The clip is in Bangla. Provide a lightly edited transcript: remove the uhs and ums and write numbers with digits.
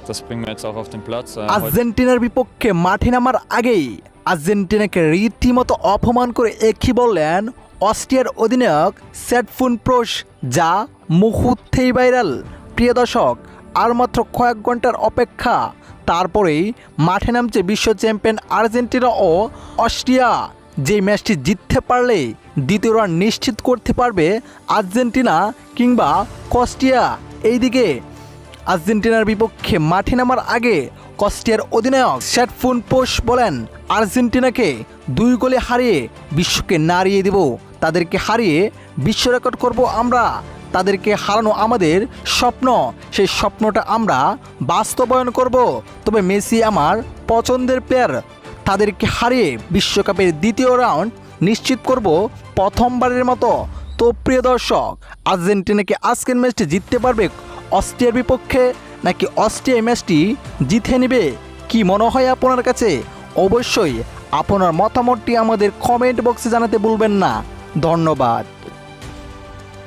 das bringen wir jetzt auch auf den Platz. আর্জেন্টিনার বিপক্ষে মাঠে নামার আগেই আর্জেন্টিনাকে রীতিমতো অপমান করে একই বললেন অস্ট্রিয়ার অধিনায়ক সেটফুনপ্রোস, যা মুহূর্তেই ভাইরাল। প্রিয় দর্শক, আর মাত্র কয়েক ঘন্টার অপেক্ষা, তারপরেই মাঠে নামছে বিশ্ব চ্যাম্পিয়ন আর্জেন্টিনা ও অস্ট্রিয়া। যেই ম্যাচটি জিততে পারলে দ্বিতীয় রান নিশ্চিত করতে পারবে আর্জেন্টিনা কিংবা অস্ট্রিয়া। এইদিকে আর্জেন্টিনার বিপক্ষে মাঠে নামার আগে অস্ট্রিয়ার অধিনায়ক সেটফুনপ্রোস বলেন, আর্জেন্টিনাকে 2 গোলে হারিয়ে বিশ্বকে নাড়িয়ে দেব, তাদেরকে হারিয়ে বিশ্ব রেকর্ড করব আমরা। তাদেরকে হারানো আমাদের স্বপ্ন, সেই স্বপ্নটা আমরা বাস্তবায়ন করব। তবে মেসি আমার পছন্দের প্লেয়ার, তাদেরকে হারিয়ে বিশ্বকাপের দ্বিতীয় রাউন্ড নিশ্চিত করব প্রথমবারের মতো। তো প্রিয় দর্শক, আর্জেন্টিনাকে আজকের ম্যাচটি জিততে পারবে অস্ট্রিয়ার বিপক্ষে, নাকি অস্ট্রিয়া ম্যাচটি জিতে নেবে? কি মনে হয় আপনার কাছে? অবশ্যই আপনার মতামতটি আমাদের কমেন্ট বক্সে জানাতে ভুলবেন না। ধন্যবাদ।